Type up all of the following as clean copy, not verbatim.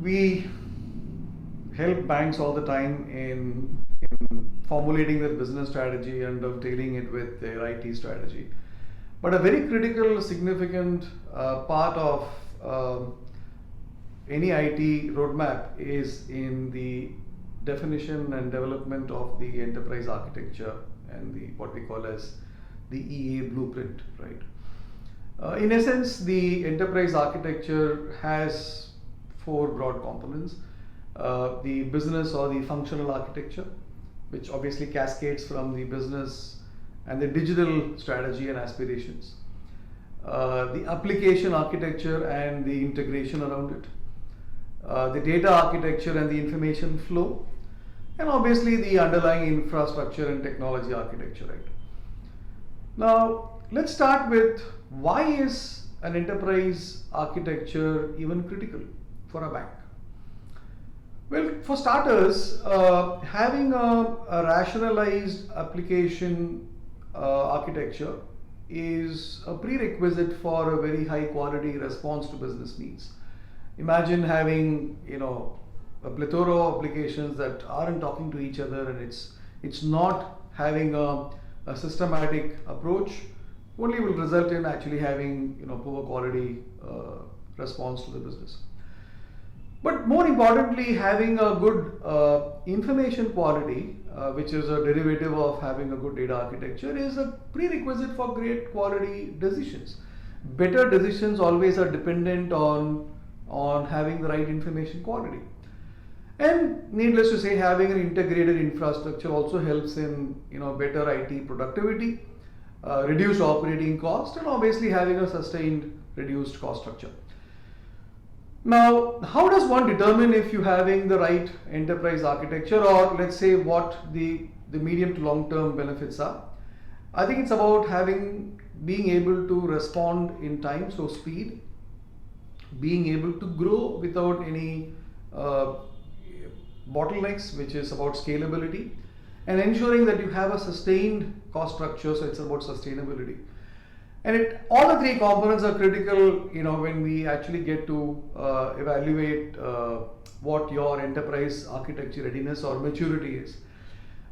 we help banks all the time in formulating their business strategy and dovetailing it with their IT strategy. But a very critical, significant part of any IT roadmap is in the definition and development of the enterprise architecture and the what we call as the EA blueprint, right? In essence, the enterprise architecture has four broad components. The business or the functional architecture, which obviously cascades from the business and the digital strategy and aspirations. The application architecture and the integration around it. The data architecture and the information flow. And obviously the underlying infrastructure and technology architecture, right? Now, let's start with why is an enterprise architecture even critical for a bank? Well, for starters, having a rationalized application architecture is a prerequisite for a very high quality response to business needs. Imagine having, a plethora of applications that aren't talking to each other, and it's not having a systematic approach, only will result in actually having poor quality response to the business. But more importantly, having a good information quality, which is a derivative of having a good data architecture, is a prerequisite for great quality decisions. Better decisions always are dependent on having the right information quality. And needless to say, having an integrated infrastructure also helps in better IT productivity, reduced operating cost, and obviously having a sustained reduced cost structure. Now, how does one determine if you're having the right enterprise architecture, or let's say what the medium to long term benefits are? I think it's about being able to respond in time, so speed, being able to grow without any bottlenecks, which is about scalability, and ensuring that you have a sustained cost structure, so it's about sustainability. And all the three components are critical, when we actually get to evaluate what your enterprise architecture readiness or maturity is.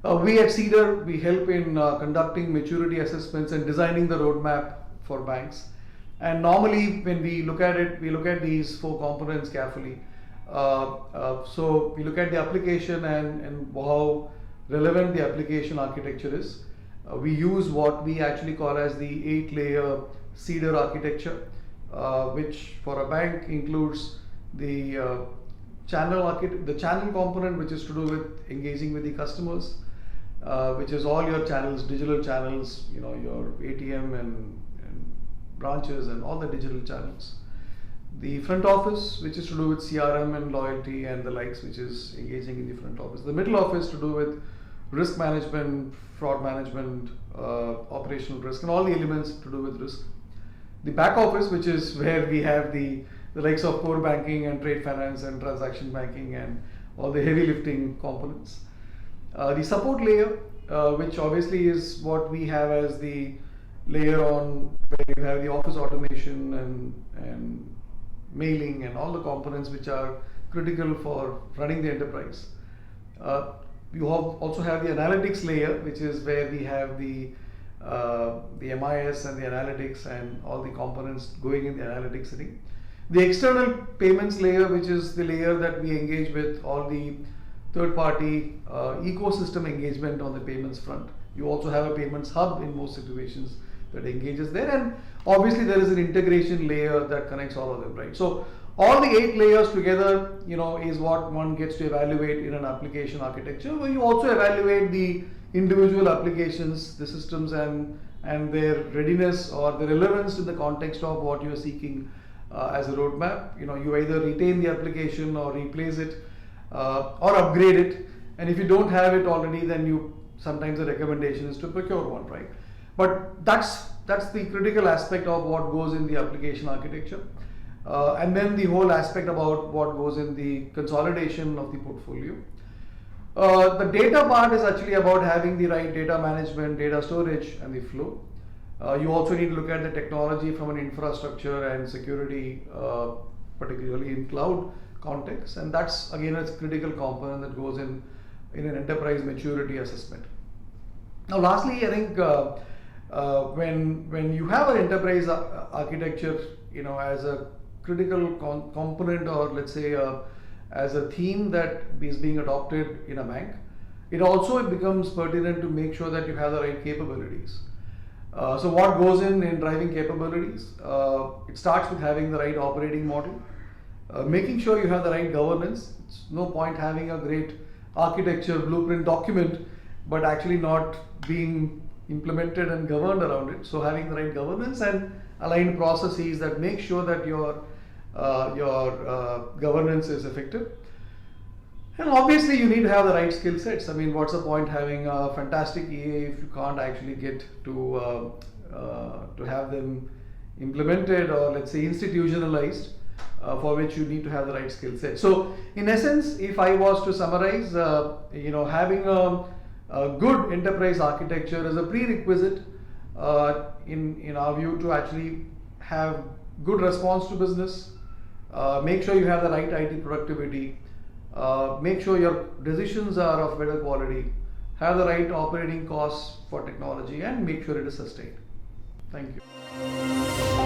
We at Cedar, we help in conducting maturity assessments and designing the roadmap for banks. And normally when we look at it, we look at these four components carefully. So we look at the application and how relevant the application architecture is. We use what we actually call as the 8-layer Cedar architecture, which for a bank includes the channel component, which is to do with engaging with the customers, which is all your channels, digital channels, your ATM and branches and all the digital channels. The front office, which is to do with CRM and loyalty and the likes, which is engaging in the front office. The middle office to do with risk management, fraud management, operational risk, and all the elements to do with risk. The back office, which is where we have the likes of core banking and trade finance and transaction banking and all the heavy lifting components. The support layer, which obviously is what we have as the layer on where you have the office automation and mailing and all the components which are critical for running the enterprise. You also have the analytics layer, which is where we have the MIS and the analytics and all the components going in the analytics setting. The external payments layer, which is the layer that we engage with all the third-party ecosystem engagement on the payments front. You also have a payments hub in most situations that engages there, and obviously there is an integration layer that connects all of them, right? So all the 8 layers together, is what one gets to evaluate in an application architecture, where you also evaluate the individual applications, the systems, and their readiness or the relevance in the context of what you're seeking as a roadmap. You either retain the application or replace it or upgrade it, and if you don't have it already, then sometimes the recommendation is to procure one, right? But that's the critical aspect of what goes in the application architecture. And then the whole aspect about what goes in the consolidation of the portfolio. The data part is actually about having the right data management, data storage, and the flow. You also need to look at the technology from an infrastructure and security, particularly in cloud context, and that's again a critical component that goes in an enterprise maturity assessment. Now, lastly, I think when you have an enterprise architecture, as a critical component, or let's say as a theme that is being adopted in a bank, it also becomes pertinent to make sure that you have the right capabilities. So what goes in driving capabilities? It starts with having the right operating model, making sure you have the right governance. It's no point having a great architecture blueprint document but actually not being implemented and governed around it. So having the right governance and aligned processes that make sure that your governance is effective. And obviously you need to have the right skill sets. I mean, what's the point having a fantastic EA if you can't actually get to have them implemented, or let's say institutionalized, for which you need to have the right skill set. So in essence, if I was to summarize, having a good enterprise architecture is a prerequisite in our view to actually have good response to business, make sure you have the right IT productivity, make sure your decisions are of better quality, have the right operating costs for technology, and make sure it is sustained. Thank you.